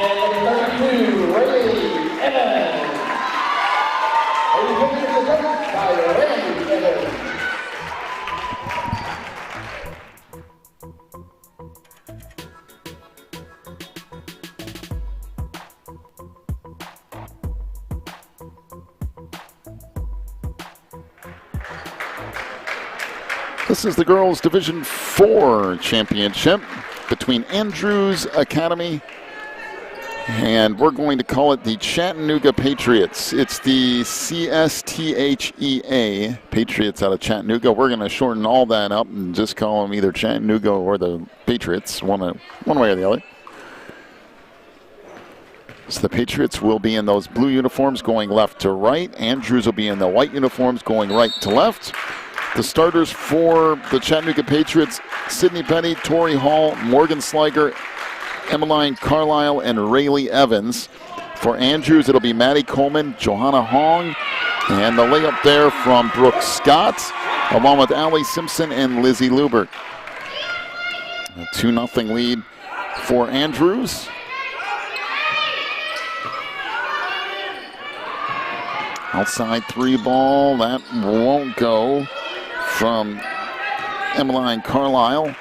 And number 32, Ray Evans. Taking the coach by Ray Evans. This is the girls' Division IV championship between Andrews Academy and we're going to call it the Chattanooga Patriots. It's the CSTHEA Patriots out of Chattanooga. We're going to shorten all that up and just call them either Chattanooga or the Patriots, one way or the other. So the Patriots will be in those blue uniforms going left to right. Andrews will be in the white uniforms going right to left. The starters for the Chattanooga Patriots, Sydney Petty, Tori Hall, Morgan Sliger, Emmeline Carlisle, and Rayleigh Evans. For Andrews, it'll be Maddie Coleman, Johanna Hong, and the layup there from Brooke Scott, along with Allie Simpson and Lizzie Lubert. A 2-0 lead for Andrews. Outside three ball, that won't go from Emmeline Carlisle.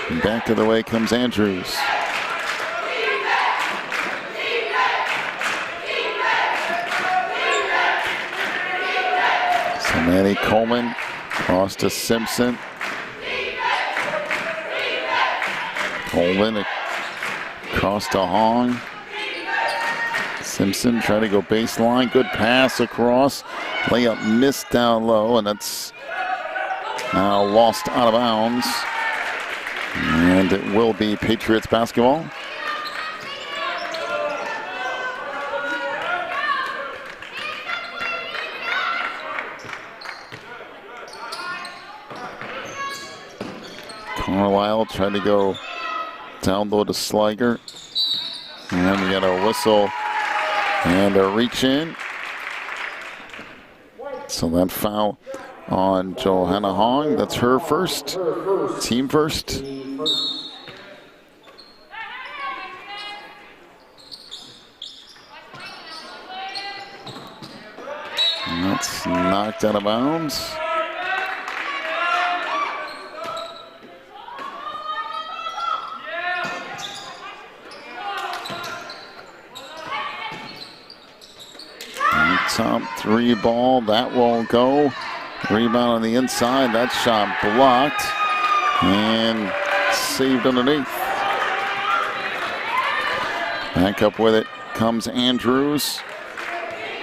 And back to the way comes Andrews. So Maddie Coleman cross to Simpson. Coleman across to Hong. Simpson trying to go baseline. Good pass across. Layup missed down low, and that's now lost out of bounds. And it will be Patriots basketball. Carlisle trying to go down low to Sliger. And we got a whistle and a reach in. So that foul on Johanna Hong. That's her first, team first. And that's knocked out of bounds. Top three ball, that won't go. Rebound on the inside, that shot blocked and saved underneath. Back up with it comes Andrews.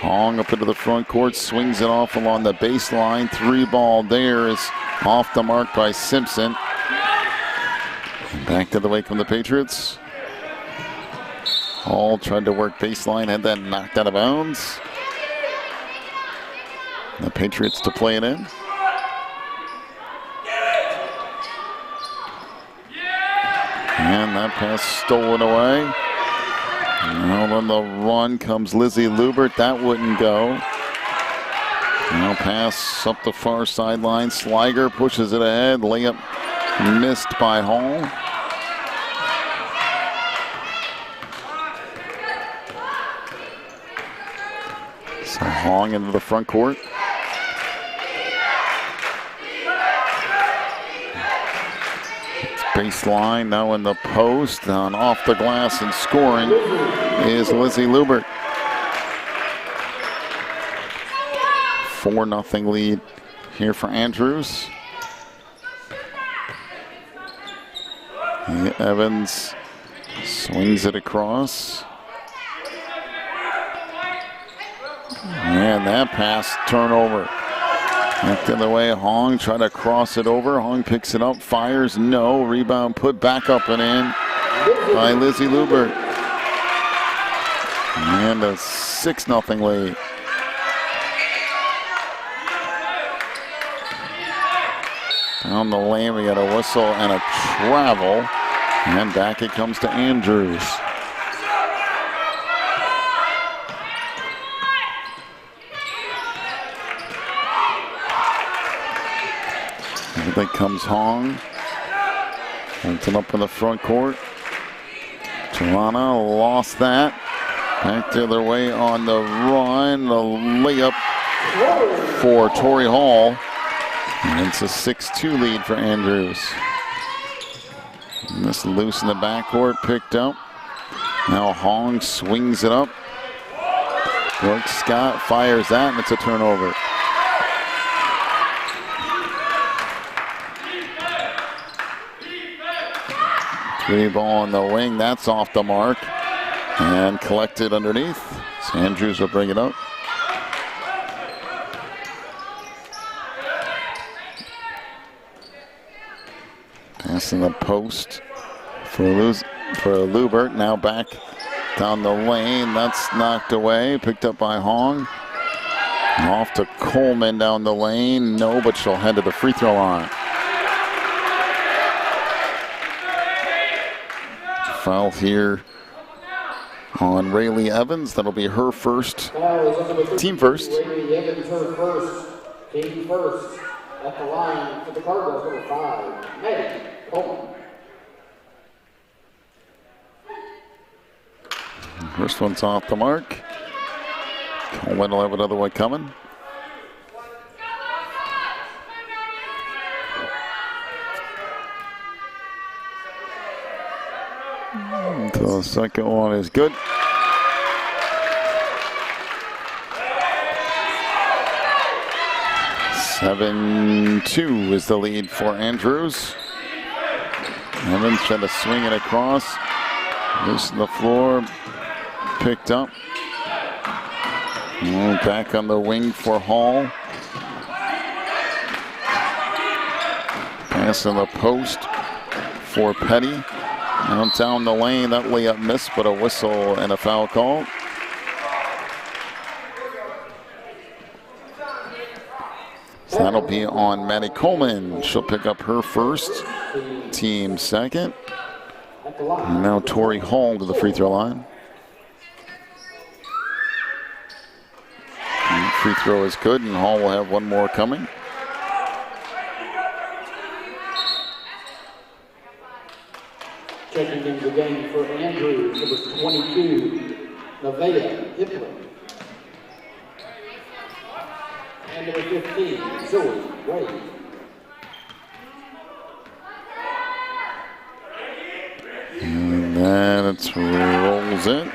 Hong up into the front court, swings it off along the baseline. Three ball there is off the mark by Simpson. And back to the way come the Patriots. Hall tried to work baseline, had that knocked out of bounds. The Patriots to play it in. And that pass stolen away. Now on the run comes Lizzie Lubert. That wouldn't go. Now pass up the far sideline. Sliger pushes it ahead. Layup missed by Hall. So Hong into the front court. Baseline now in the post, on off the glass and scoring is Lizzie Lubert. 4-0 lead here for Andrews. Evans swings it across. And that pass turnover. Back the other way, Hong trying to cross it over. Hong picks it up, fires, no. Rebound put back up and in by Lizzie Lubert. And a 6-0 lead. Down the lane, we got a whistle and a travel. And back it comes to Andrews. Then comes Hong. Hunting up in the front court. Joanna lost that. Back the other way on the run. The layup for Tori Hall. And it's a 6-2 lead for Andrews. And this loose in the backcourt, picked up. Now Hong swings it up. Brooke Scott fires that, and it's a turnover. Three ball on the wing, that's off the mark. And collected underneath. So Andrews will bring it up. Pass in the post for Lubert. Now back down the lane. That's knocked away. Picked up by Hong. Off to Coleman down the lane. No, but she'll head to the free throw line. Foul here on Rayleigh Evans. That'll be her first. Team first. Rayleigh Evans, her first. Team first. At the line for the Cardinals, number 5, Maddie Coleman. First one's off the mark. Coleman will have another one coming. The second one is good. 7-2 is the lead for Andrews. Evans trying to swing it across. Loose on the floor. Picked up. And back on the wing for Hall. Pass in the post for Petty. Now down the lane, that layup missed, but a whistle and a foul call. So that'll be on Maddie Coleman. She'll pick up her first, team second. And now Tori Hall to the free throw line. And free throw is good, and Hall will have one more coming. Checking into the game for Andrews, number 22, Nevaeh Hipland. And number 15, Zoe Wade. And then it rolls in.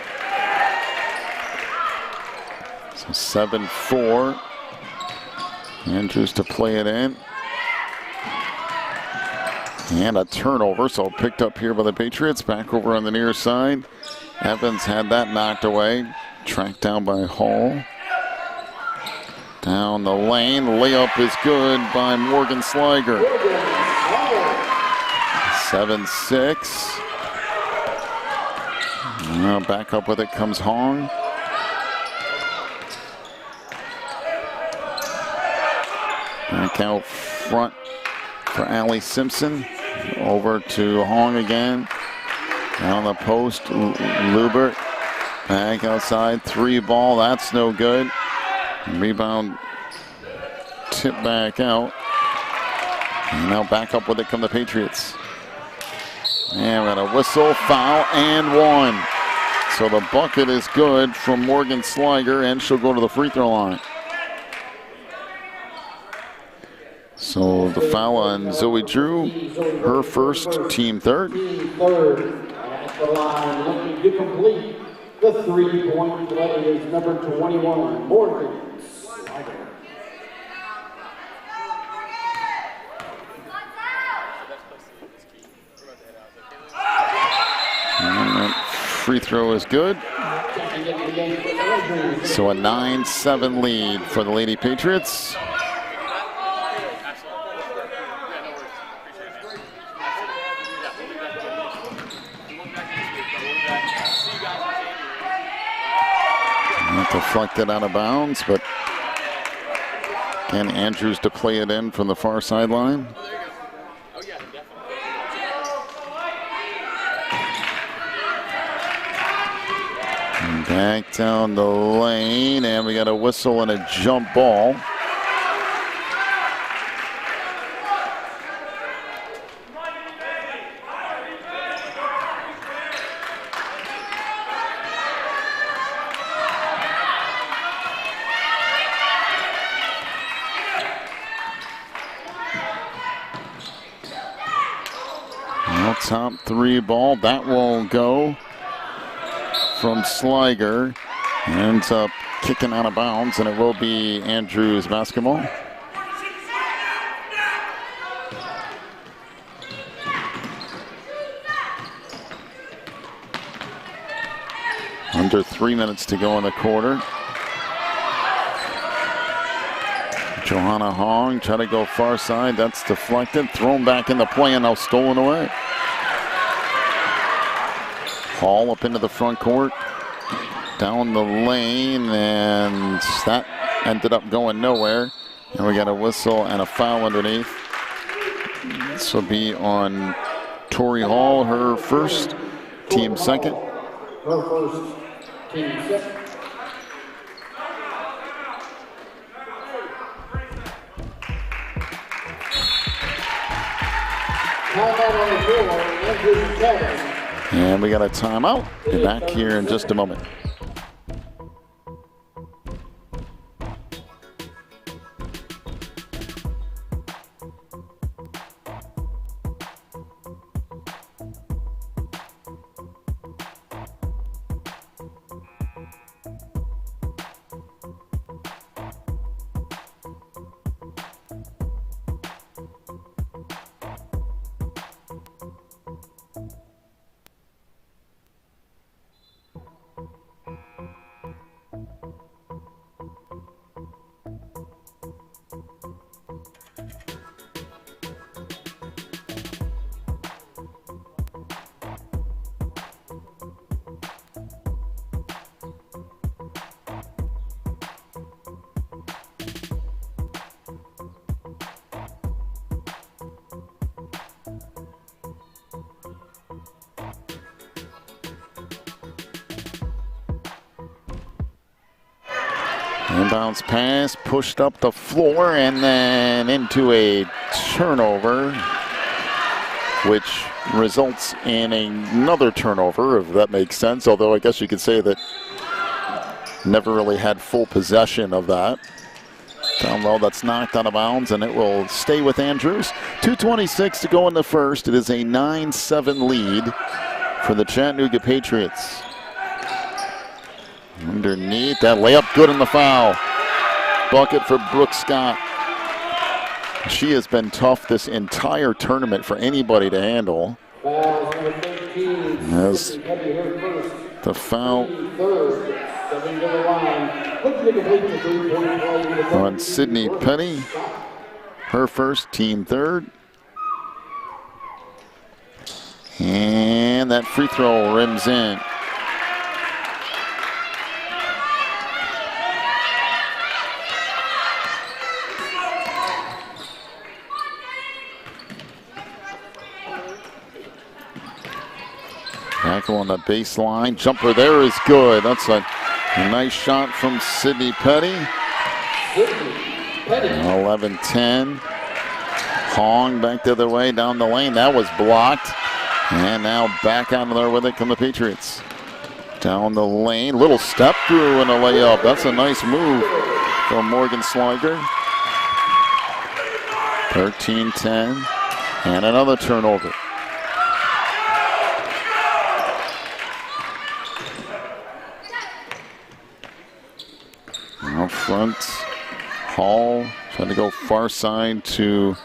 So 7-4. Andrews to play it in. And a turnover, so picked up here by the Patriots. Back over on the near side. Evans had that knocked away. Tracked down by Hall. Down the lane. Layup is good by Morgan Sliger. 7-6. Now back up with it comes Hong. Back out front for Allie Simpson. Over to Hong again. Down the post, Lubert. Back outside, three ball, that's no good. Rebound, tip back out. And now back up with it come the Patriots. And we got a whistle, foul, and one. So the bucket is good from Morgan Sliger, and she'll go to the free throw line. So the foul on Zoe Drew, her first, team third. Team third at the line, looking to complete the three-point play is number 21, Morgan Sliger. And that free throw is good. So a 9-7 lead for the Lady Patriots. Deflected out of bounds, but again, Andrews to play it in from the far sideline. And back down the lane, and we got a whistle and a jump ball. top three ball. That will go from Sliger. Ends up kicking out of bounds, and it will be Andrews basketball. Under 3 minutes to go in the quarter. Johanna Hong try to go far side. That's deflected. Thrown back in the play and now stolen away. Hall up into the front court. Down the lane, and that ended up going nowhere. And we got a whistle and a foul underneath. This will be on Tori Hall, her first, team second. Her first, team second. And we got a timeout. Be back here in just a moment. Inbounds pass, pushed up the floor, and then into a turnover, which results in another turnover, if that makes sense. Although I guess you could say that never really had full possession of that. Down low, that's knocked out of bounds, and it will stay with Andrews. 2:26 to go in the first. It is a 9-7 lead for the Chattanooga Patriots. Underneath, that layup good in the foul. Bucket for Brooke Scott. She has been tough this entire tournament for anybody to handle. As the foul on Sydney Petty. Her first, team third. And that free throw rims in. Tackle on the baseline. Jumper there is good. That's a nice shot from Sydney Petty. 11-10. Hong back the other way down the lane. That was blocked. And now back out of there with it come the Patriots. Down the lane. Little step through and a layup. That's a nice move from Morgan Sliger. 13-10. And another turnover. Out front, Hall trying to go far side to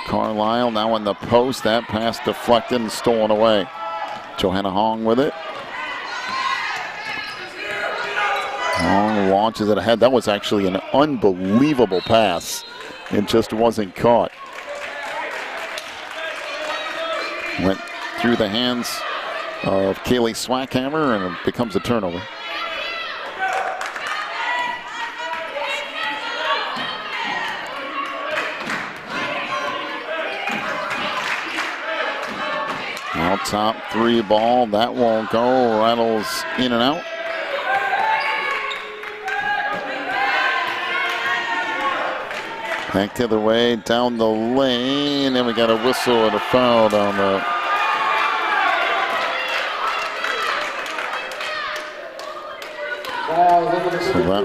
Carlisle. Now in the post, that pass deflected and stolen away. Johanna Hong with it. Hong launches it ahead. That was actually an unbelievable pass. It just wasn't caught. Went through the hands of Kaylee Swackhammer, and it becomes a turnover. Now top three ball, that won't go, rattles in and out. Back the other way, down the lane, and we got a whistle and a foul down the. So that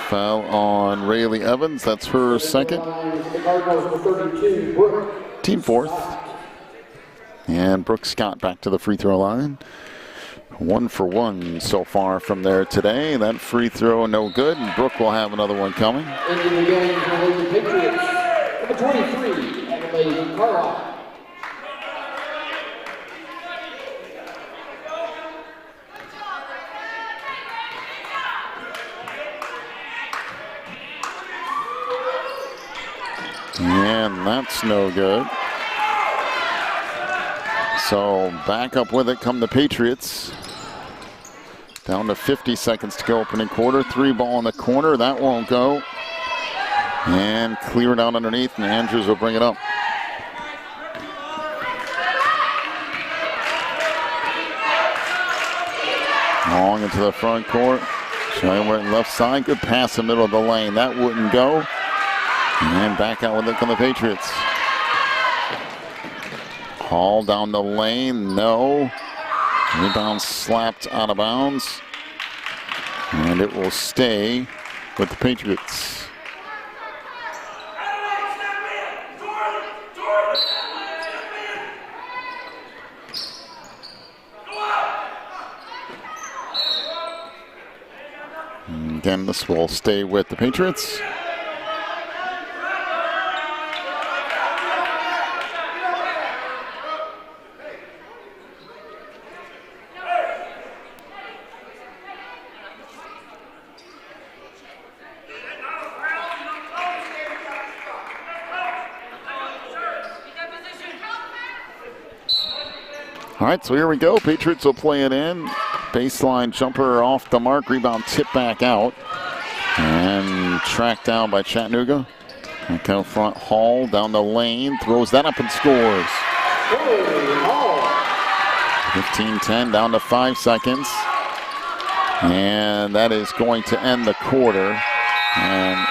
foul on Rayleigh Evans, that's her second. The Cardinals for 32, Brooke Team fourth. And Brooke Scott back to the free throw line. 1 for 1 so far from there today. That free throw no good, and Brooke will have another one coming. Ending the game for the Lady Patriots, number 23, Adelaide Carlisle. And that's no good. So back up with it come the Patriots. Down to 50 seconds to go opening quarter. 3 ball in the corner. That won't go. And clear it out underneath, and Andrews will bring it up. Long into the front court. Showing where left side. Good pass in the middle of the lane. That wouldn't go. And back out with it come the Patriots. Hall down the lane. No. Rebound slapped out of bounds. And it will stay with the Patriots. And again, this will stay with the Patriots. All right, so here we go. Patriots will play it in. Baseline jumper off the mark. Rebound tip back out. And tracked down by Chattanooga. Back out front, Hall down the lane. Throws that up and scores. 15-10, down to 5 seconds. And that is going to end the quarter. And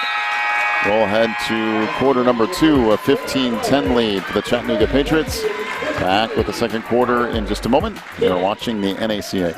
we'll head to quarter number 2, a 15-10 lead for the Chattanooga Patriots. Back with the second quarter in just a moment. You're watching the NACA.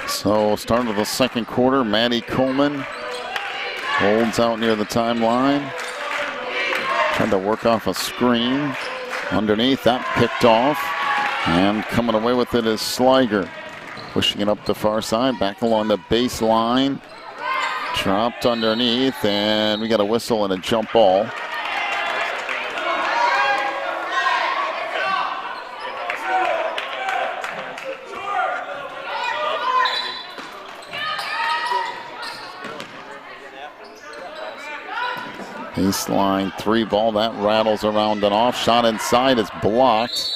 So start of the second quarter, Maddie Coleman holds out near the timeline. Trying to work off a screen. Underneath, that picked off. And coming away with it is Sliger. Pushing it up the far side, back along the baseline. Dropped underneath, and we got a whistle and a jump ball. Baseline 3 ball, that rattles around and off. Shot inside is blocked.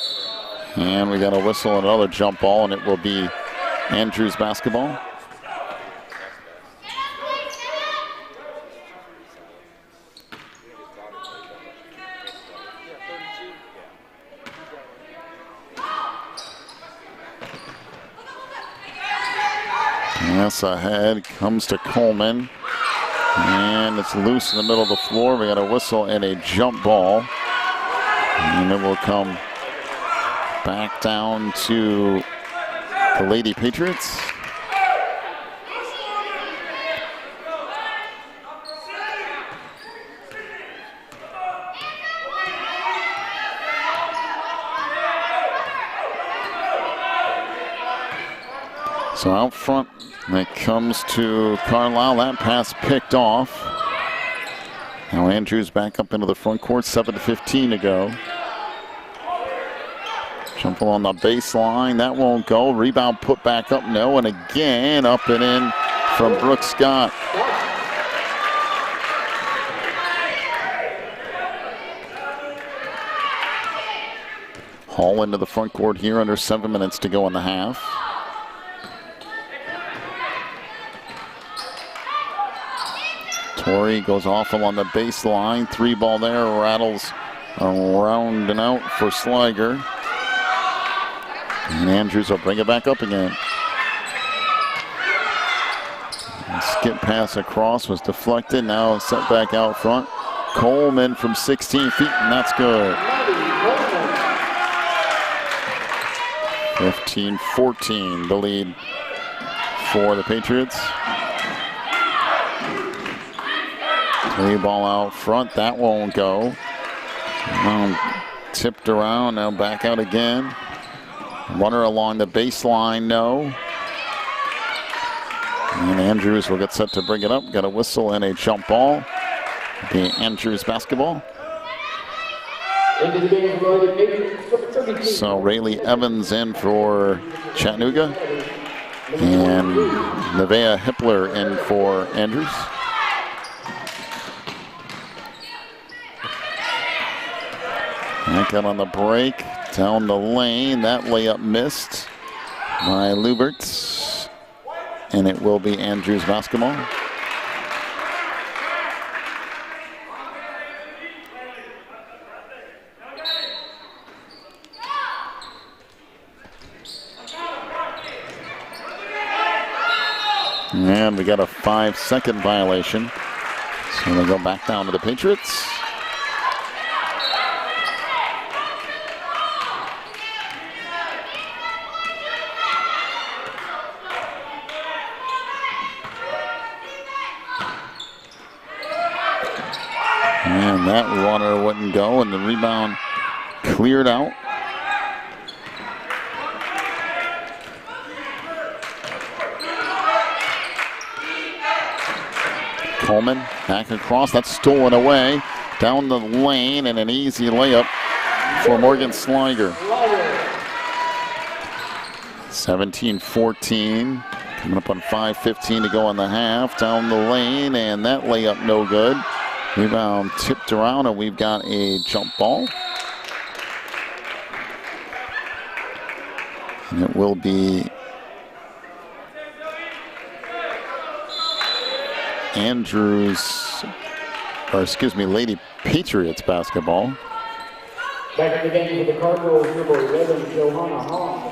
And we got a whistle and another jump ball, and it will be Andrews basketball. Pass ahead, comes to Coleman. And it's loose in the middle of the floor. We got a whistle and a jump ball. And it will come back down to the Lady Patriots. So out front, it comes to Carlisle. That pass picked off. Now Andrews back up into the front court, 7:15 to go. Jump on the baseline, that won't go. Rebound put back up, no, and again up and in from Brooks Scott. Hall into the front court here, under 7 minutes to go in the half. Torrey goes off along the baseline. 3 ball there, rattles around and out for Sliger. And Andrews will bring it back up again. And skip pass across was deflected. Now set back out front. Coleman from 16 feet, and that's good. 15-14, the lead for the Patriots. 3 ball out front, that won't go. Now tipped around, now back out again. Runner along the baseline, no. And Andrews will get set to bring it up. Got a whistle and a jump ball. The Andrews basketball. So Rayleigh Evans in for Chattanooga. And Nevaeh Hippler in for Andrews. Back out on the break. Down the lane. That layup missed by Lubert. And it will be Andrews basketball. And we got a 5-second violation. So they go back down to the Patriots. And that runner wouldn't go, and the rebound cleared out. Coleman back across, that's stolen away. Down the lane, and an easy layup for Morgan Sliger. 17-14, coming up on 5:15 to go in the half. Down the lane, and that layup no good. Rebound tipped around, and we've got a jump ball. And it will be Andrews, or excuse me, Lady Patriots basketball. Back in the game for the Cardinals, number 11, Johanna Hahn.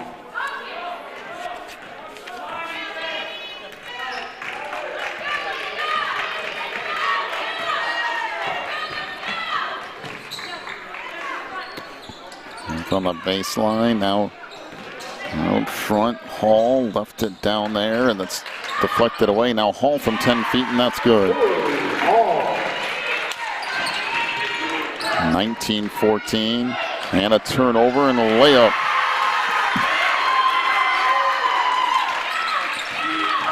On the baseline, now out front, Hall left it down there, and that's deflected away. Now Hall from 10 feet, and that's good. 19-14, and a turnover and a layup.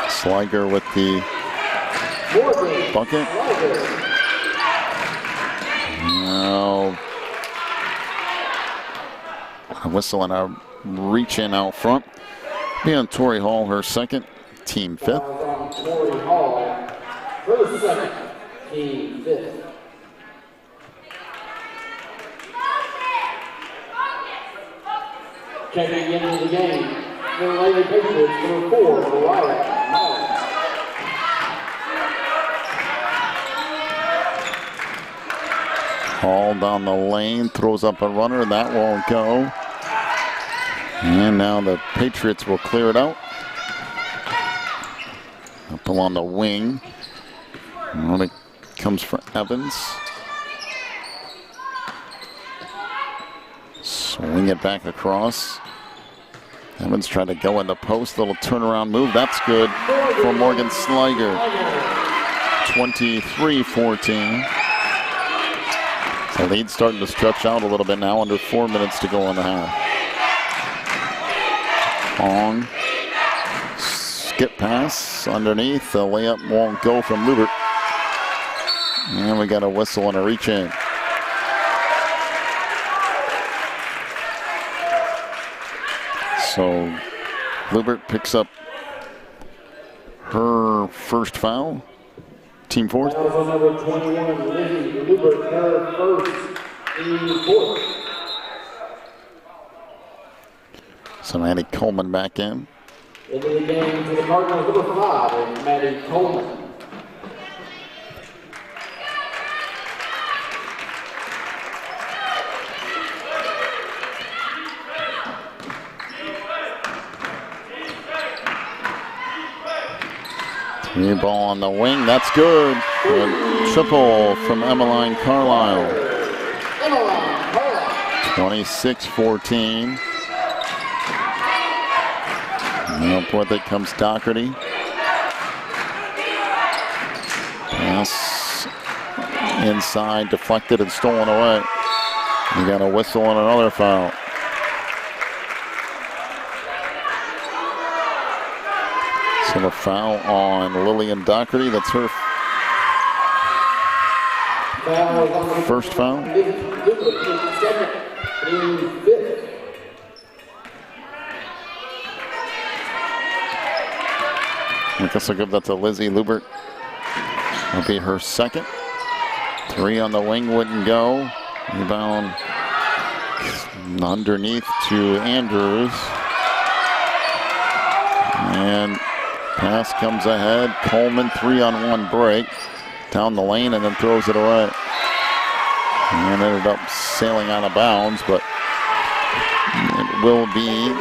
Sliger with the bucket. Now a whistle and a reach in out front. Be on Tori Hall, her second, team 5th. Tori Hall, her second, team 5th. Checking into the game, the Lady Patriots, number 4, Mariah Molly. Hall down the lane, throws up a runner, that won't go. And now the Patriots will clear it out. Up along the wing. And it comes for Evans. Swing it back across. Evans trying to go in the post, little turnaround move. That's good for Morgan Sliger. 23-14. The lead starting to stretch out a little bit now, under 4 minutes to go in the half. Hong skip pass underneath. The layup won't go from Lubert. And we got a whistle and a reach in. So Lubert picks up her first foul. Team fourth. That was on number 21, Lizzie Lubert, her first, team fourth. So Maddie Coleman back in. Into the game to the Cardinals, number 5, and Maddie Coleman. Three ball on the wing, that's good. A triple from Emmeline Carlisle. 26-14. And up with it comes Doherty. Pass inside, deflected and stolen away. You got a whistle and another foul. So the foul on Lillian Doherty, that's her first foul. I guess I'll give that to Lizzie Lubert. That'll be her second. Three on the wing wouldn't go. Rebound underneath to Andrews. And pass comes ahead. Coleman 3-on-1 break. Down the lane and then throws it away. And ended up sailing out of bounds, but it will be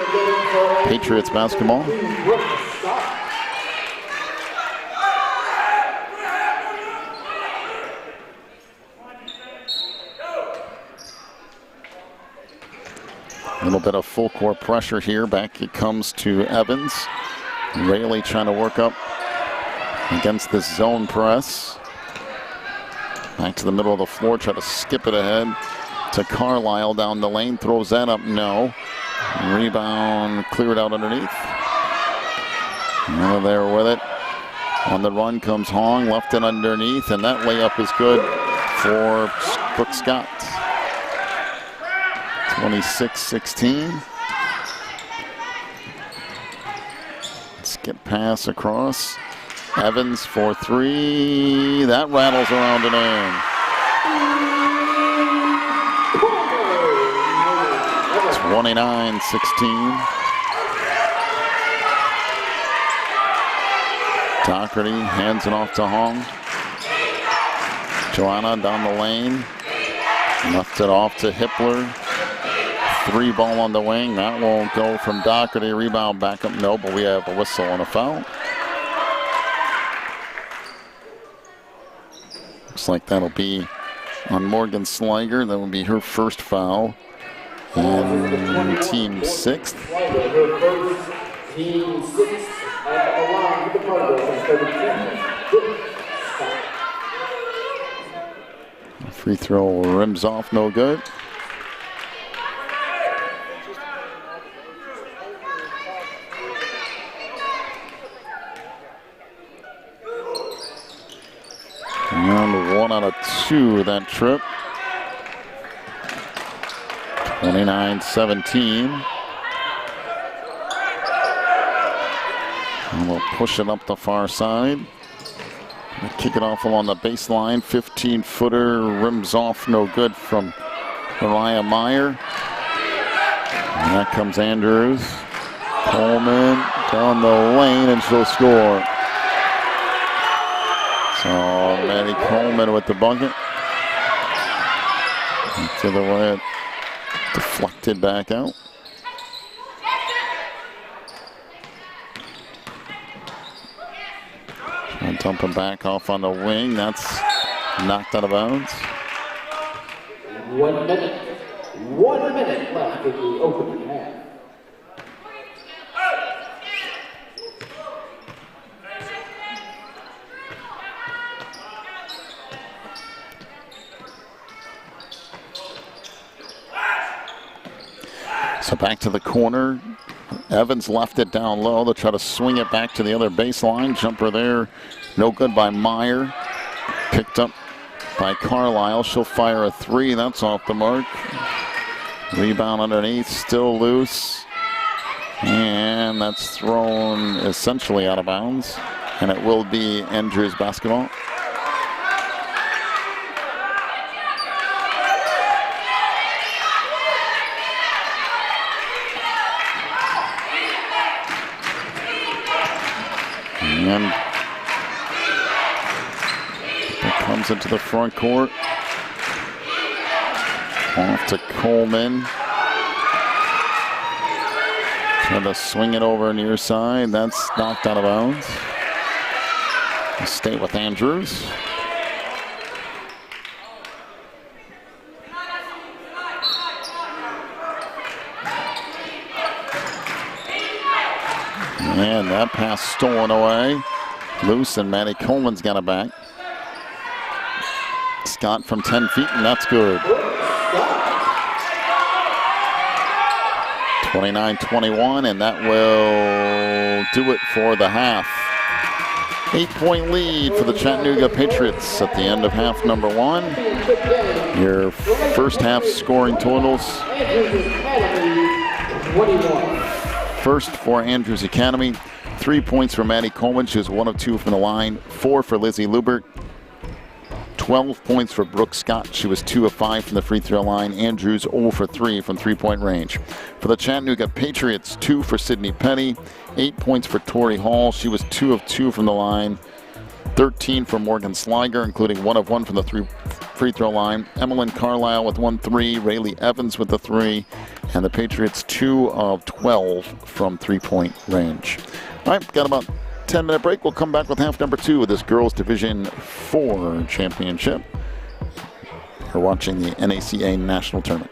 Patriots basketball. A little bit of full court pressure here. Back it comes to Evans. Rayleigh trying to work up against this zone press. Back to the middle of the floor, try to skip it ahead to Carlisle down the lane. Throws that up, no. Rebound cleared out underneath. Now there with it. On the run comes Hong, left it underneath, and that layup is good for Brooke Scott. 26-16. Skip pass across. Evans for three. That rattles around and in. 29-16. Doherty hands it off to Hong. Joanna down the lane. Left it off to Hippler. Three ball on the wing. That won't go from Doherty. Rebound back up. No, but we have a whistle and a foul. Looks like that'll be on Morgan Sliger. That will be her first foul. And team sixth. Team sixth along with the Cardinals. Free throw rims off, no good. And 1 out of 2 that trip. 29-17. And we'll push it up the far side. We'll kick it off along the baseline. 15-footer rims off, no good from Mariah Meyer. And that comes Andrews. Coleman down the lane, and she'll score. So Maddie Coleman with the bucket. To the right, deflected back out. And dumping back off on the wing. That's knocked out of bounds. 1 minute. 1 minute left in the opening half. So back to the corner. Evans left it down low. They'll try to swing it back to the other baseline. Jumper there, no good by Meyer. Picked up by Carlisle. She'll fire a three. That's off the mark. Rebound underneath, still loose. And that's thrown essentially out of bounds. And it will be Andrews basketball. And it comes into the front court. Off to Coleman. Trying to swing it over near side. That's knocked out of bounds. We'll stay with Andrews. And that pass stolen away. Loose, and Maddie Coleman's got it back. Scott from 10 feet, and that's good. 29-21, and that will do it for the half. 8-point lead for the Chattanooga Patriots at the end of half number one. Your first half scoring totals. First for Andrews Academy, 3 points for Maddie Coleman. She was 1 of 2 from the line. 4 for Lizzie Lubert. 12 points for Brooke Scott. She was 2 of 5 from the free throw line. Andrews 0 for 3 from three-point range. For the Chattanooga Patriots, 2 for Sydney Petty. 8 points for Tori Hall. She was 2 of 2 from the line. 13 for Morgan Sliger, including 1 of 1 from the free throw line. Emmeline Carlisle with 1 3. Rayleigh Evans with the 3. And the Patriots 2 of 12 from three-point range. All right, got about 10-minute break. We'll come back with half number 2 of this girls Division 4 championship. We're watching the NACA National Tournament.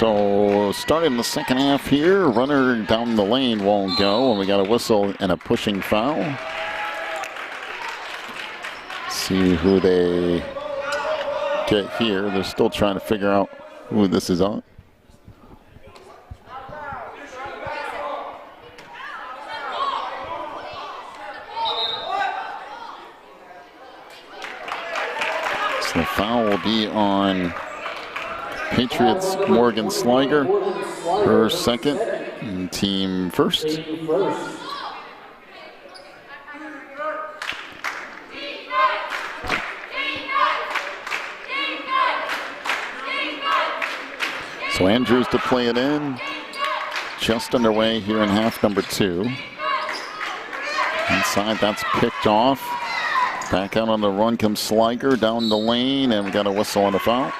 So starting the second half here, runner down the lane won't go, and we got a whistle and a pushing foul. See who they get here. They're still trying to figure out who this is on. So the foul will be on Patriots Morgan Sliger, her second, and team first. So Andrews to play it in. Just underway here in half number 2. Inside, that's picked off. Back out on the run comes Sliger down the lane, and we got a whistle on the foul.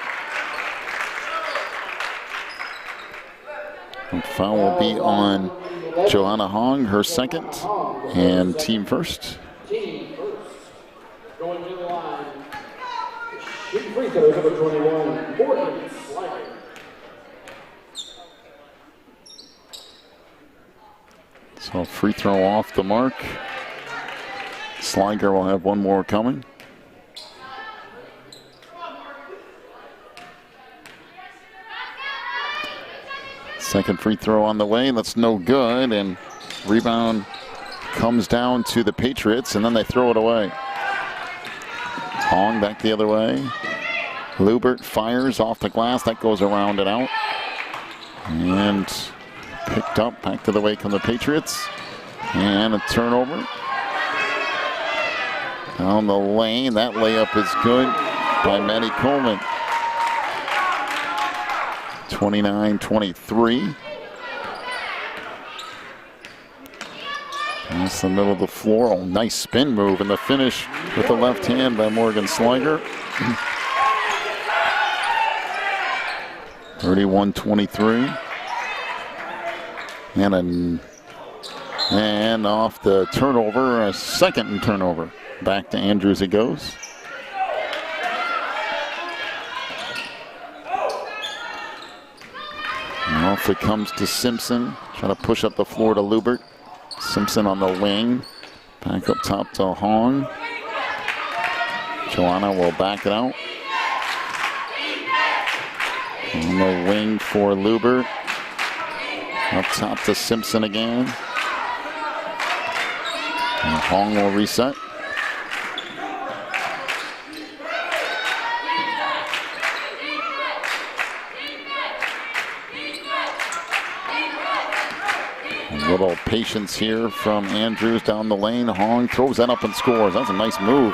And foul will be on Johanna Hong, her second, and team first. Team first. Going to the line. Shooting free throws, number 21, Morgan Sliger. So free throw off the mark. Sliger will have one more coming. Second free throw on the way, that's no good, and rebound comes down to the Patriots, and then they throw it away. Hong back the other way. Lubert fires off the glass, that goes around and out. And picked up, back to the way come the Patriots. And a turnover. Down the lane, that layup is good by Maddie Coleman. 29-23. That's the middle of the floor. Oh, nice spin move, and the finish with the left hand by Morgan Sliger. 31-23. And off the turnover, a second turnover. Back to Andrews it goes. And off it comes to Simpson. Trying to push up the floor to Lubert. Simpson on the wing. Back up top to Hong. Joanna will back it out. On the wing for Lubert. Up top to Simpson again. And Hong will reset. A little patience here from Andrews down the lane. Hong throws that up and scores. That's a nice move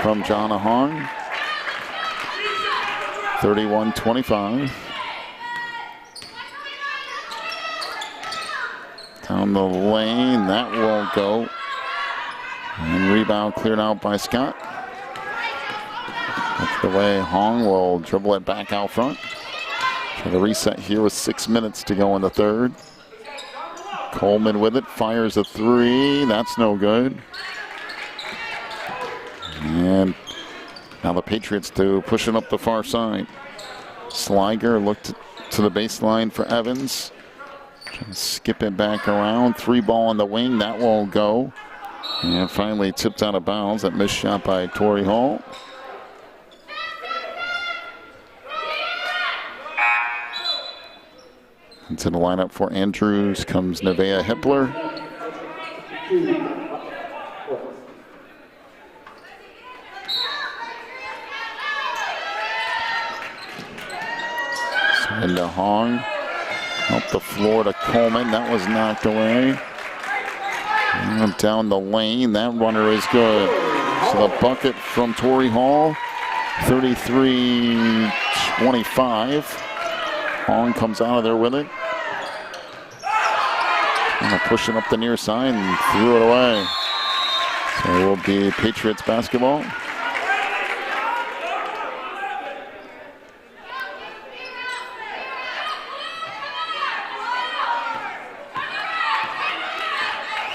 from Jonna Hong. 31-25. Down the lane, that won't go. And rebound cleared out by Scott. That's the way Hong will dribble it back out front. Try to reset here with 6 minutes to go in the third. Coleman with it, fires a three. That's no good. And now the Patriots to pushing up the far side. Sliger looked to the baseline for Evans. Trying to skip it back around. 3 ball on the wing, that won't go. And finally tipped out of bounds. That missed shot by Torrey Hall. Into the lineup for Andrews comes Nevaeh Hippler. So into Hong. Up the floor to Coleman. That was knocked away. And down the lane. That runner is good. So the bucket from Torrey Hall. 33-25. Hong comes out of there with it. And pushing up the near side and threw it away. So it will be Patriots basketball.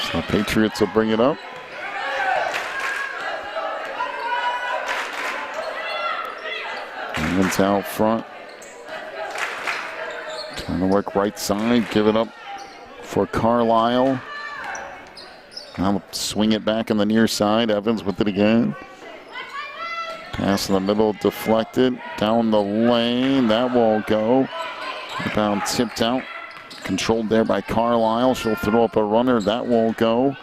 So Patriots will bring it up. Evans out front. Trying to work right side, give it up for Carlisle. Now swing it back on the near side. Evans with it again. Pass in the middle, deflected. Down the lane, that won't go. Rebound tipped out. Controlled there by Carlisle. She'll throw up a runner, that won't go.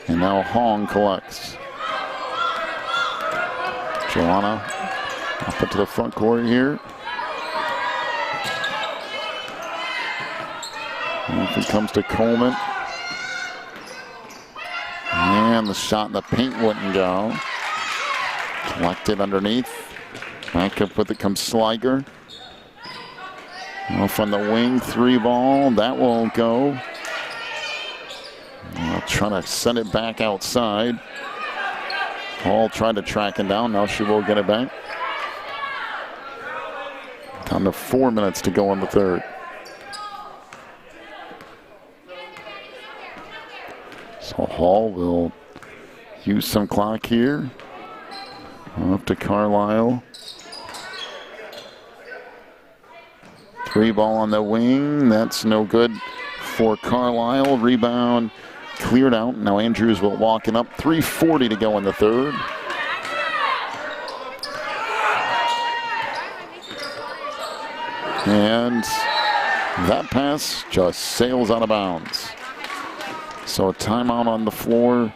And now Hong collects. Joanna up into the front court here. If it comes to Coleman. And the shot in the paint wouldn't go. Collected underneath. Back up with it comes Sliger. Off on the wing, 3 ball. That won't go. Trying to send it back outside. Hall tried to track it down. Now she will get it back. Down to 4 minutes to go in the third. So Hall will use some clock here. Up to Carlisle. 3 ball on the wing. That's no good for Carlisle. Rebound cleared out. Now Andrews will walk it up. 3:40 to go in the third. And that pass just sails out of bounds. So a timeout on the floor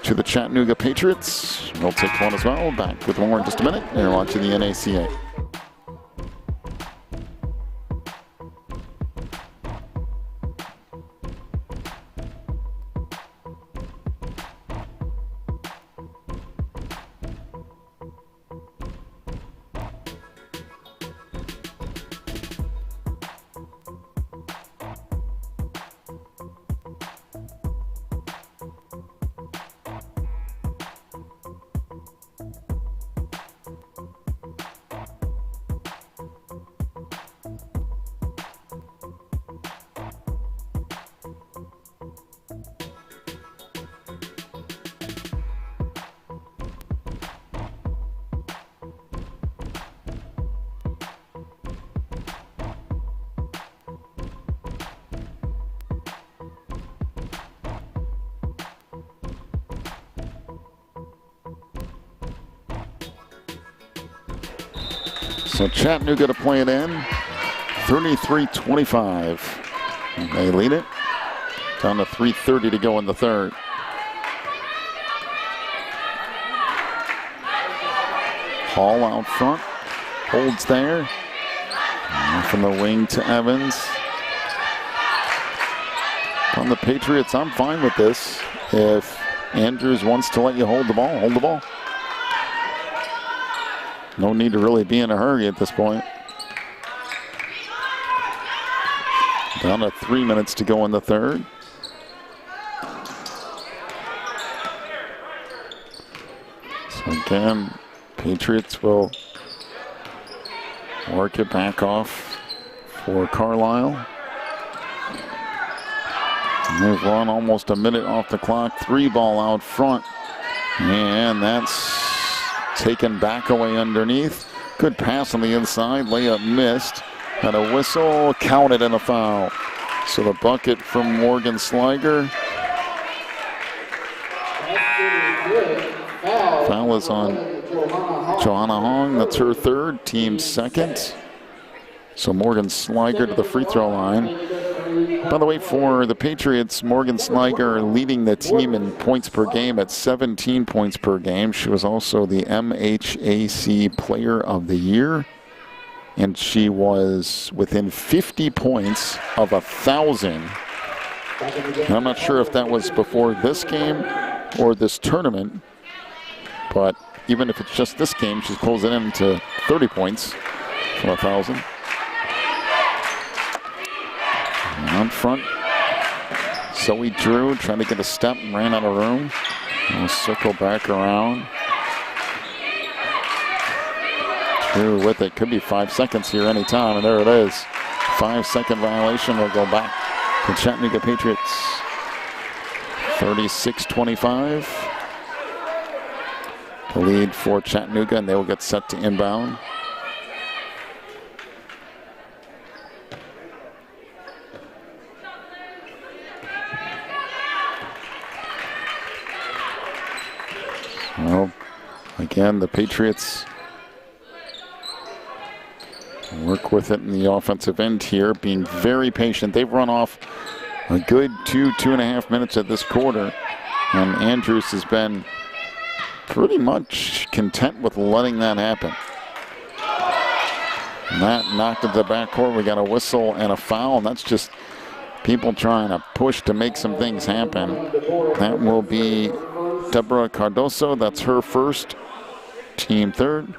to the Chattanooga Patriots. We'll take one as well. Back with more in just a minute. You're watching the NACA. So Chattanooga to play it in, 33-25. They lead it. Down to 3:30 to go in the third. Hall out front, holds there. And from the wing to Evans. On the Patriots, I'm fine with this. If Andrews wants to let you hold the ball, hold the ball. No need to really be in a hurry at this point. Down to 3 minutes to go in the third. So again, Patriots will work it back off for Carlisle. And they've run almost a minute off the clock. 3 ball out front. And that's taken back away underneath. Good pass on the inside. Layup missed. And a whistle counted in a foul. So the bucket from Morgan Sliger. Foul is on Johanna Hong. That's her third, team second. So Morgan Sliger to the free throw line. By the way, for the Patriots, Morgan Sliger leading the team in points per game at 17 points per game. She was also the MHAC Player of the Year. And she was within 50 points of 1,000. And I'm not sure if that was before this game or this tournament. But even if it's just this game, she's closing in to 30 points from 1,000. On front, Zoe Drew trying to get a step and ran out of room. We'll circle back around. Drew with it. Could be 5 seconds here anytime, and there it is. 5-second violation will go back to Chattanooga Patriots. 36-25. The lead for Chattanooga, and they will get set to inbound. Well, again, the Patriots work with it in the offensive end here, being very patient. They've run off a good 2.5 minutes at this quarter, and Andrews has been pretty much content with letting that happen. And that knocked into the backcourt. We got a whistle and a foul, and that's just people trying to push to make some things happen. That will be Deborah Cardoso. That's her first, team third.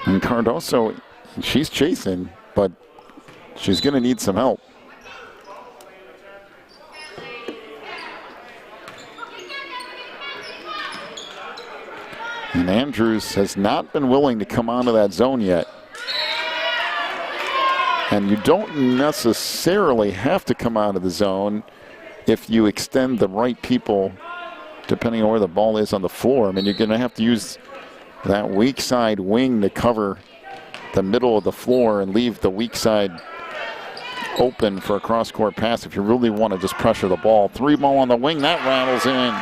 And Cardoso, she's chasing, but she's going to need some help. And Andrews has not been willing to come out of that zone yet. And you don't necessarily have to come out of the zone if you extend the right people, depending on where the ball is on the floor. I mean, you're going to have to use that weak side wing to cover the middle of the floor and leave the weak side open for a cross-court pass if you really want to just pressure the ball. 3 ball on the wing, that rattles in.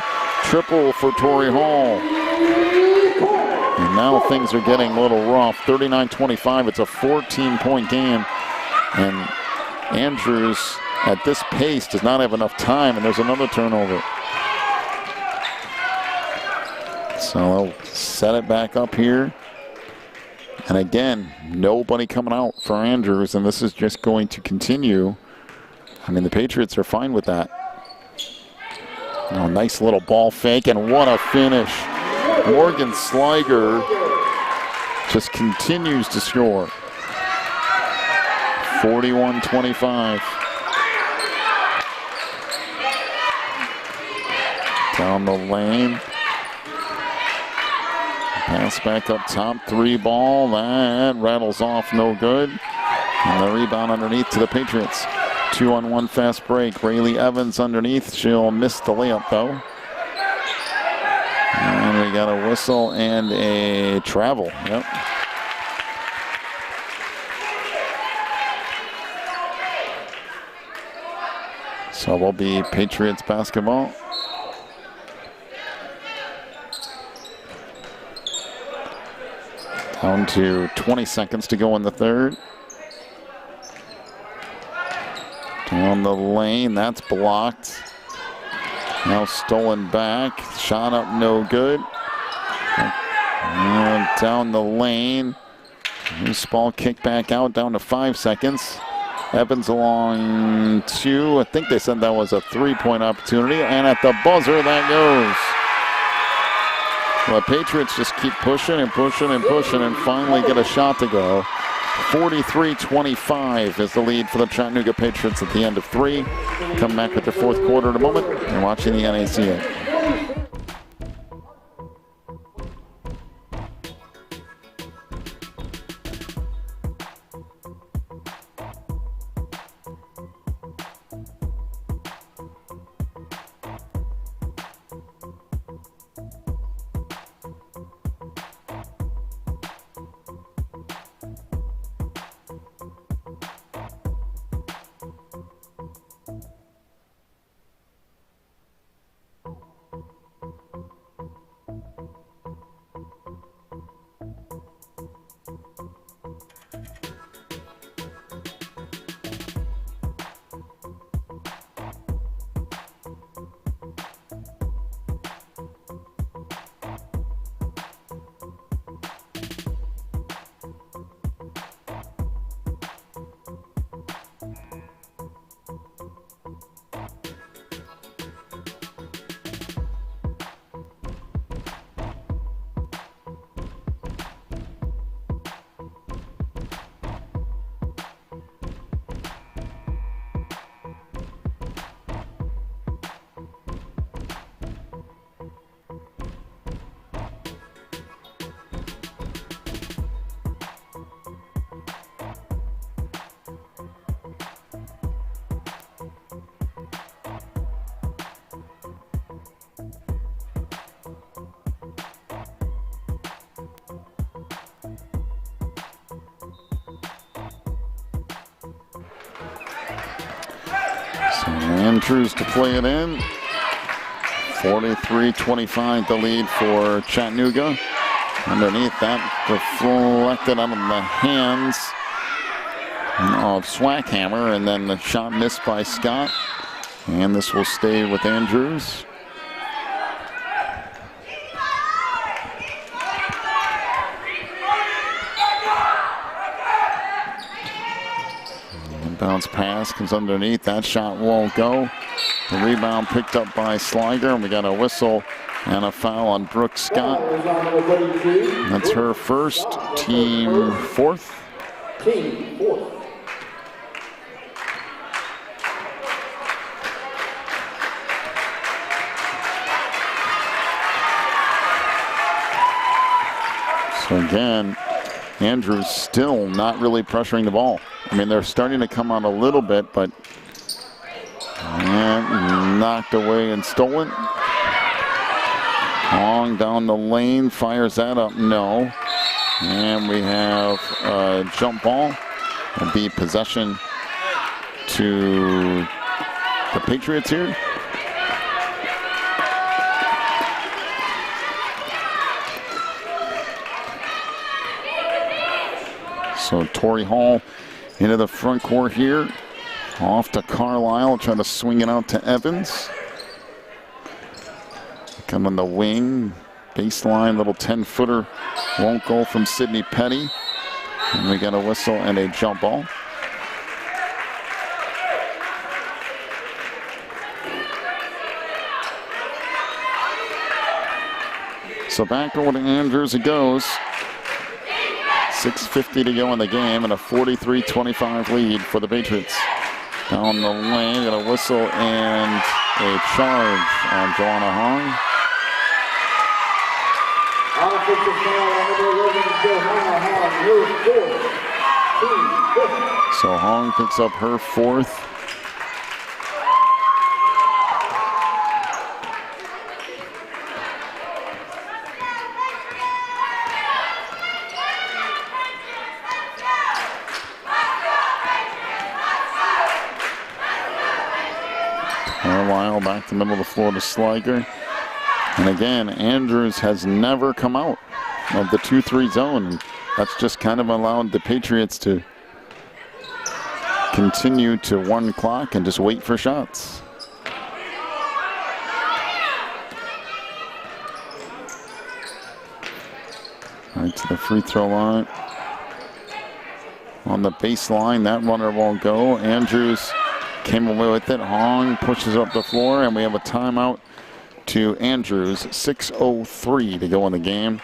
Triple for Torrey Hall. And now things are getting a little rough. 39-25, it's a 14-point game. And Andrews, at this pace, does not have enough time, and there's another turnover. So I'll set it back up here. And again, nobody coming out for Andrews, and this is just going to continue. I mean, the Patriots are fine with that. Oh, nice little ball fake, and what a finish. Morgan Sliger just continues to score. 41-25. Down the lane. Pass back up top, 3 ball, that rattles off, no good. And the rebound underneath to the Patriots. 2-on-1 fast break. Rayleigh Evans underneath, she'll miss the layup though. And we got a whistle and a travel, yep. So will be Patriots basketball. Down to 20 seconds to go in the third. Down the lane, that's blocked. Now stolen back, shot up no good. And down the lane. Loose ball kick back out, down to 5 seconds. Evans along 2. I think they said that was a 3-point opportunity. And at the buzzer, that goes. The Patriots just keep pushing and pushing and pushing and finally get a shot to go. 43-25 is the lead for the Chattanooga Patriots at the end of 3. Come back with the fourth quarter in a moment. You're watching the NACA. Andrews to play it in. 43-25 the lead for Chattanooga. Underneath that, deflected out of the hands of Swackhammer, and then the shot missed by Scott. And this will stay with Andrews. Bounce pass comes underneath. That shot won't go. The rebound picked up by Sliger, and we got a whistle and a foul on Brooke Scott. That's her first, team fourth. Team fourth. So again, Andrews still not really pressuring the ball. I mean, they're starting to come on a little bit, but and knocked away and stolen. Long down the lane, fires that up, no. And we have a jump ball. It'll be possession to the Patriots here. So Torrey Hall into the front court here. Off to Carlisle, trying to swing it out to Evans. Come on the wing, baseline, little 10-footer. Won't go from Sydney Petty. And we got a whistle and a jump ball. So back over to Andrews it goes. 6:50 to go in the game, and a 43-25 lead for the Patriots. Down the lane, got a whistle and a charge on Joanna Hong. So Hong picks up her fourth. Carlisle back to the middle of the floor to Sliger. And again, Andrews has never come out of the 2-3 zone. That's just kind of allowed the Patriots to continue to 1 clock and just wait for shots. Right to the free throw line. On the baseline, that runner won't go. Andrews came away with it. Hong pushes up the floor, and we have a timeout to Andrews. 6:03 to go in the game.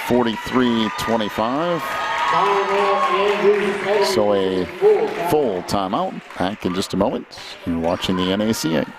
43-25. So a full timeout. Back in just a moment. You're watching the NACA.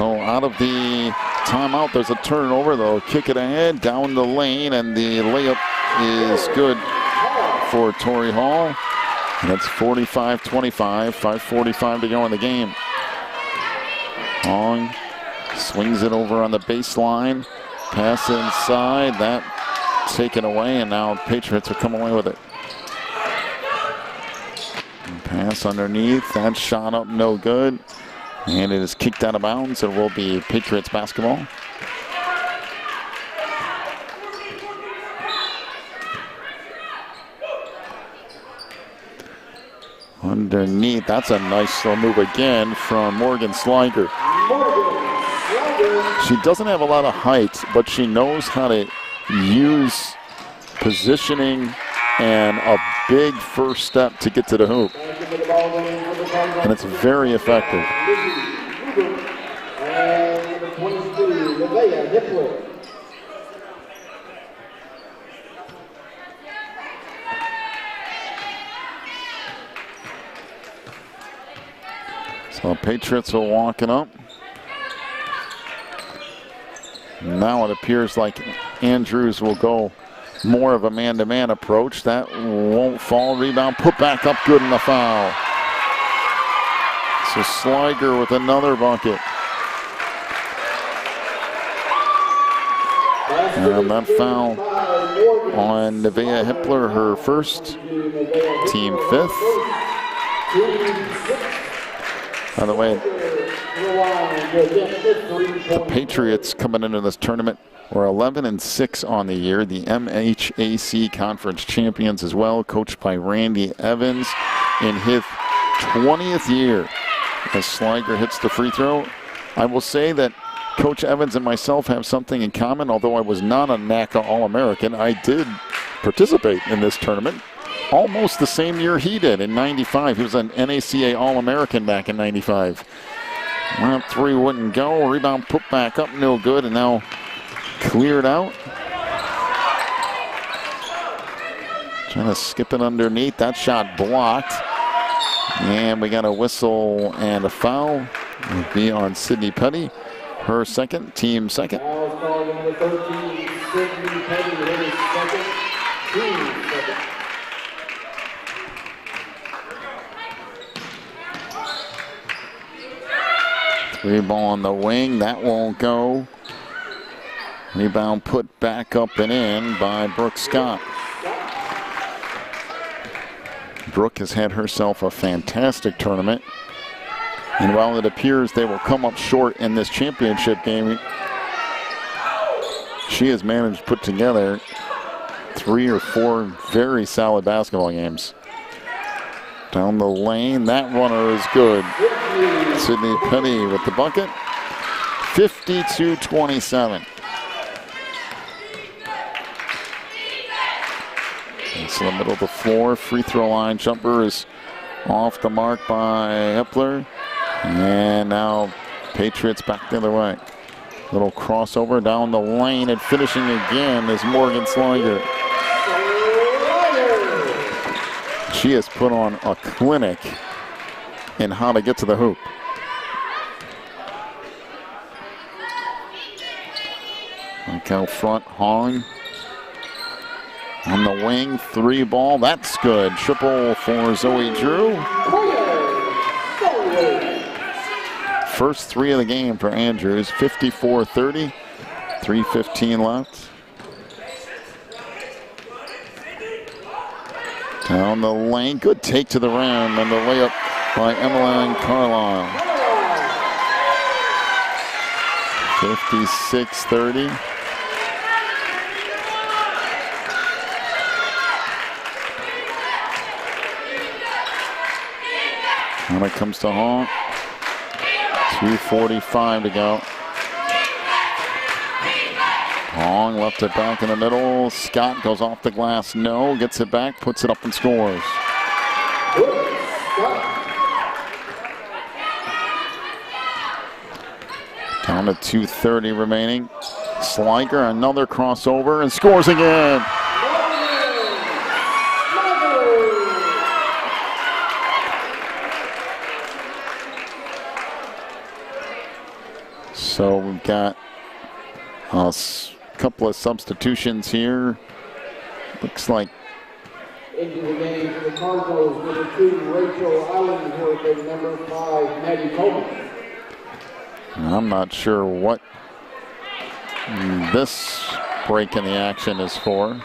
So out of the timeout, there's a turnover. They'll kick it ahead down the lane, and the layup is good for Torrey Hall. And it's 45-25, 5:45 to go in the game. Hong swings it over on the baseline. Pass inside, that taken away, and now Patriots will come away with it. And pass underneath, that shot up no good. And it is kicked out of bounds. It will be Patriots basketball. underneath. That's a nice little move again from Morgan Sliger. She doesn't have a lot of height, but she knows how to use positioning and a big first step to get to the hoop. And it's very effective. And number 22, D.IV. So Patriots are walking up. Now it appears like Andrews will go more of a man-to-man approach. That won't fall. Rebound put back up good in the foul. So Sliger with another bucket. And that foul on Nevaeh Hippler, her first, team 5th. By the way, the Patriots coming into this tournament were 11-6 on the year. The MHAC Conference champions as well, coached by Randy Evans in his 20th year. As Sliger hits the free throw, I will say that Coach Evans and myself have something in common. Although I was not a NACA All-American, I did participate in this tournament almost the same year he did in '95. He was an NACA All-American back in '95. Well, three wouldn't go. Rebound put back up, no good, and now cleared out. Trying to skip it underneath. That shot blocked. And we got a whistle and a foul. It'll be on Sydney Petty. Her second, team second. Foul called on number 13, Sydney Petty, her second, team second. Three ball on the wing, that won't go. Rebound put back up and in by Brooke Scott. Brooke has had herself a fantastic tournament. And while it appears they will come up short in this championship game, she has managed to put together 3 or 4 very solid basketball games. Down the lane, that runner is good. Sydney Petty with the bucket. 52-27. It's in the middle of the floor. Free throw line jumper is off the mark by Hippler. And now Patriots back the other way. Little crossover down the lane, and finishing again is Morgan Sliger. She has put on a clinic in how to get to the hoop. Back out front, Hong. On the wing, 3 ball, that's good. Triple for Zoe Drew. First 3 of the game for Andrews, 54-30, 3:15 left. Down the lane, good take to the rim, and the layup by Emmeline Carlisle. 56-30. When it comes to Hong, 2:45 to go. Hong left it back in the middle. Scott goes off the glass, no, gets it back, puts it up and scores. Down to 2:30 remaining. Sliger, another crossover, and scores again. So we've got a couple of substitutions here. Looks like Into the game for the Cardinals, number 2, Rachel Allenworth, and number 5, Maggie Coleman. I'm not sure what this break in the action is for.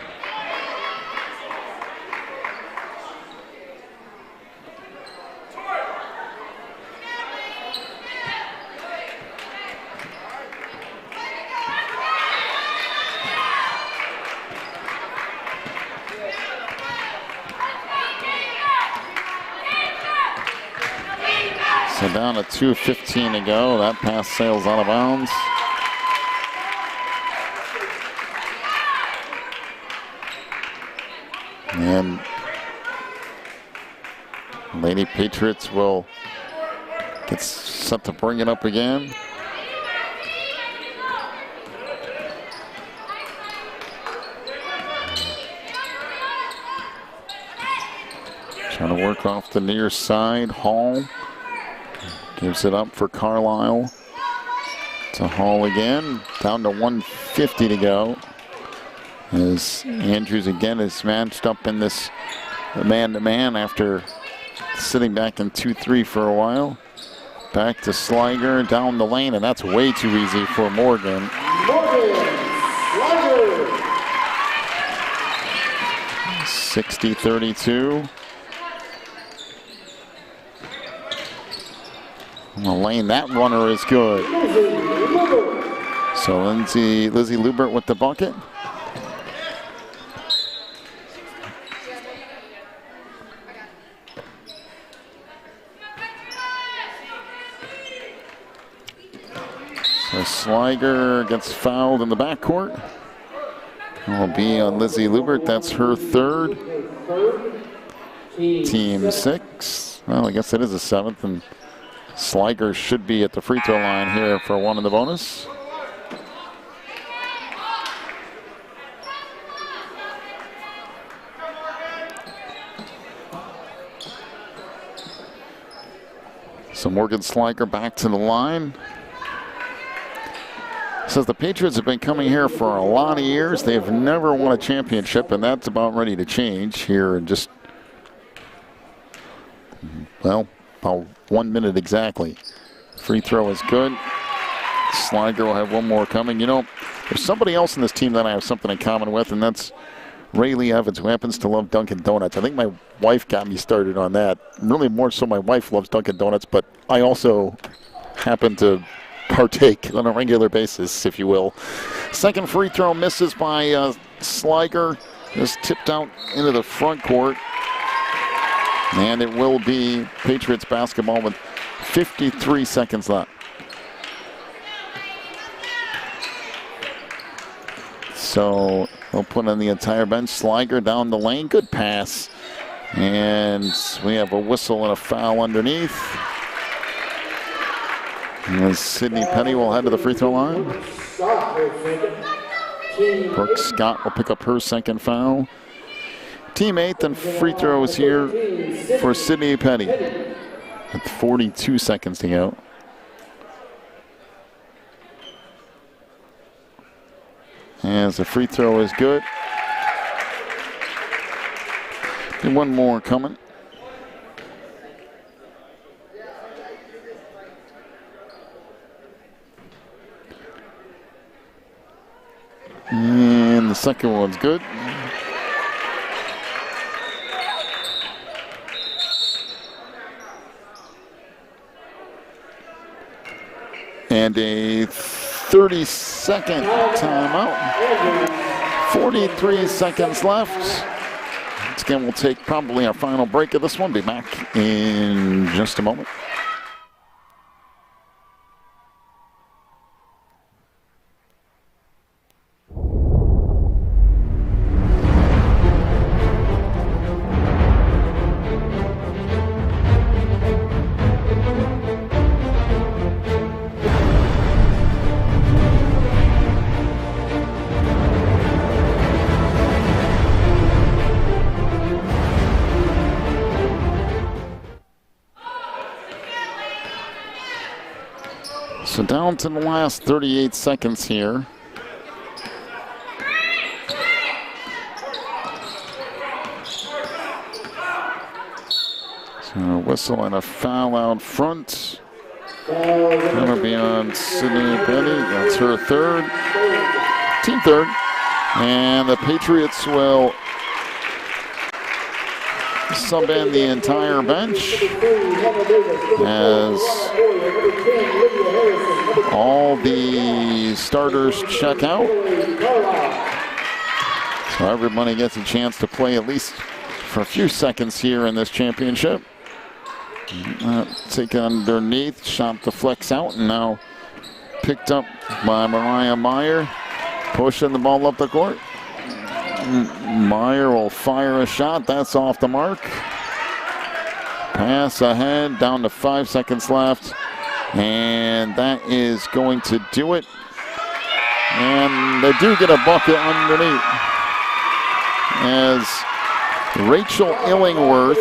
So down to 2:15 to go. That pass sails out of bounds. And Lady Patriots will get set to bring it up again. Trying to work off the near side. Hall gives it up for Carlisle. To Hall again. Down to 1:50 to go. As Andrews again is matched up in this man-to-man after sitting back in 2-3 for a while. Back to Sliger down the lane, and that's way too easy for Morgan. Morgan Sliger. 60-32. On the lane, that runner is good. So Lizzie Lubert with the bucket. So Sliger gets fouled in the backcourt. Will be on Lizzie Lubert. That's her third. Team 6. Well, I guess it is a 7th, and Sliger should be at the free throw line here for one in the bonus. So Morgan Sliger back to the line. Says the Patriots have been coming here for a lot of years. They've never won a championship, and that's about ready to change here in just, well, about 1 minute exactly. Free throw is good. Sliger will have one more coming. You know, there's somebody else in this team that I have something in common with, and that's Rayleigh Evans, who happens to love Dunkin' Donuts. I think my wife got me started on that. Really more so my wife loves Dunkin' Donuts, but I also happen to partake on a regular basis, if you will. Second free throw misses by Sliger. Just tipped out into the front court. And it will be Patriots basketball with 53 seconds left. So we'll put on the entire bench. Sliger down the lane. Good pass. And we have a whistle and a foul underneath. And Sydney Petty will head to the free throw line. Brooke Scott will pick up her second foul. Team 8th and free throws here for Sydney Petty. With 42 seconds to go. As the free throw is good. And one more coming. And the second one's good. And a 30-second timeout. 43 seconds left. Once again, we'll take probably our final break of this one. Be back in just a moment. So down to the last 38 seconds here. So a whistle and a foul out front. That'll be on Sydney Petty. That's her third. Team third. And the Patriots will sub in the entire bench as all the starters check out. So everybody gets a chance to play at least for a few seconds here in this championship. Take it underneath, shot the flex out, and now picked up by Mariah Meyer, pushing the ball up the court. Meyer will fire a shot. That's off the mark. Pass ahead, down to 5 seconds left. And that is going to do it. And they do get a bucket underneath, as Rachel Illingworth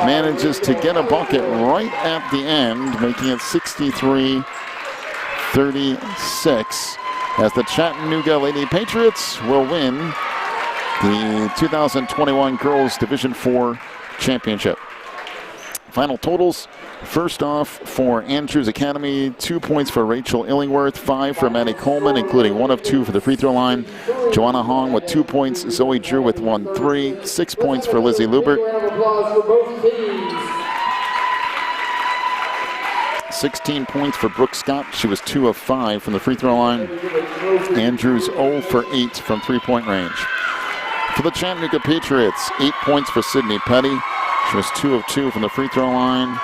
manages to get a bucket right at the end, making it 63-36, as the Chattanooga Lady Patriots will win the 2021 Girls Division IV Championship. Final totals. First off, for Andrews Academy, 2 points for Rachel Illingworth, 5 for Maddie Coleman, including 1 of 2 for the free throw line. Joanna Hong with 2 points, Zoe Drew with 1-3, 6 points for Lizzie Lubert. 16 points for Brooke Scott. She was 2 of 5 from the free throw line. Andrews 0 for 8 from three-point range. For the Chattanooga Patriots, 8 points for Sydney Petty. She was 2 of 2 from the free throw line.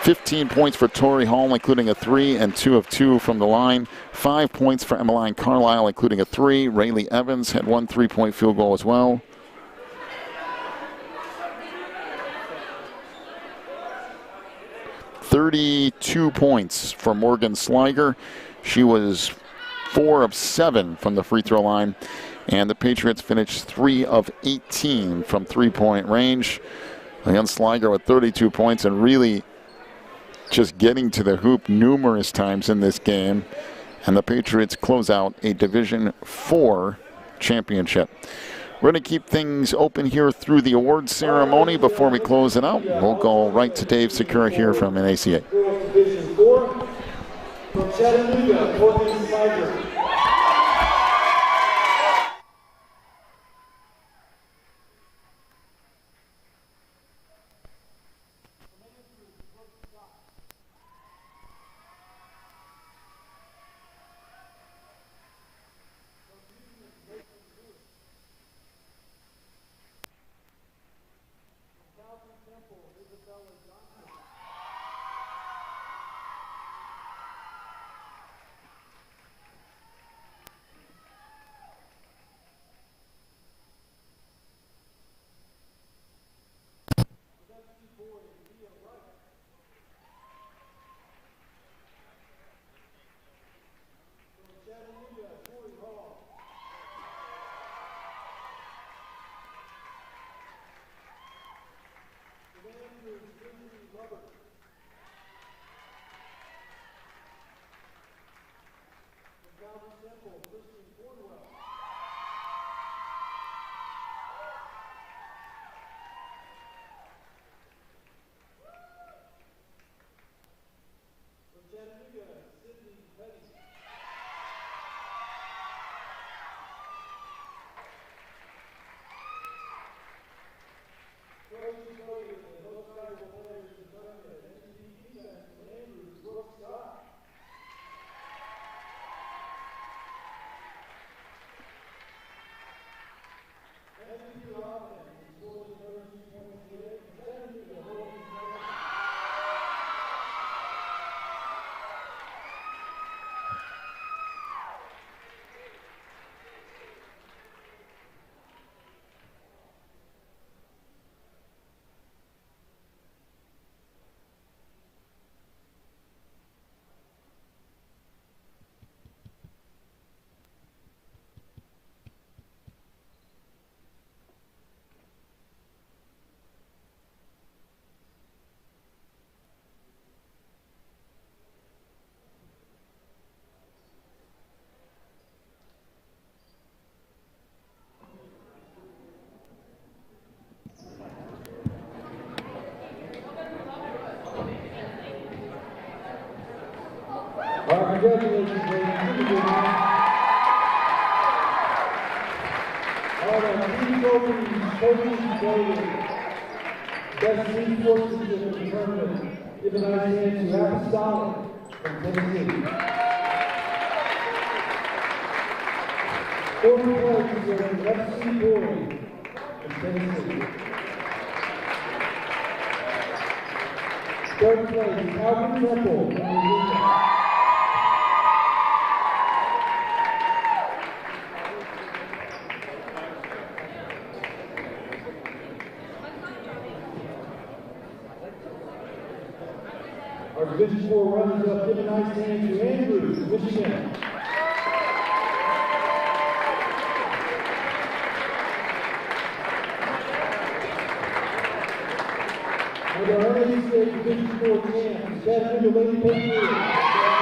15 points for Tori Hall, including a 3 and 2 of 2 from the line. 5 points for Emmeline Carlisle, including a 3. Rayleigh Evans had 1 3-point field goal as well. .32 points for Morgan Sliger. She was 4 of 7 from the free throw line. And the Patriots finished 3 of 18 from three-point range. Again, Sliger with 32 points and really just getting to the hoop numerous times in this game. And the Patriots close out a Division IV championship. We're going to keep things open here through the awards ceremony. Before we close it out, we'll go right to Dave Secura here from NACA. Division 4 from Chattanooga, Morgan Sliger. Congratulations, ladies and gentlemen. All the three trophies voted. Best three forces in the tournament. Given our hand to Apostolic from Tennessee. Fourth place is FC Boy from Tennessee. Third place, Calvin Temple, Virginia. Our Division 4 runners-up, give a nice hand to Andrews, Michigan. And our NACA Division 4 champs, Chattanooga Lady Patriots.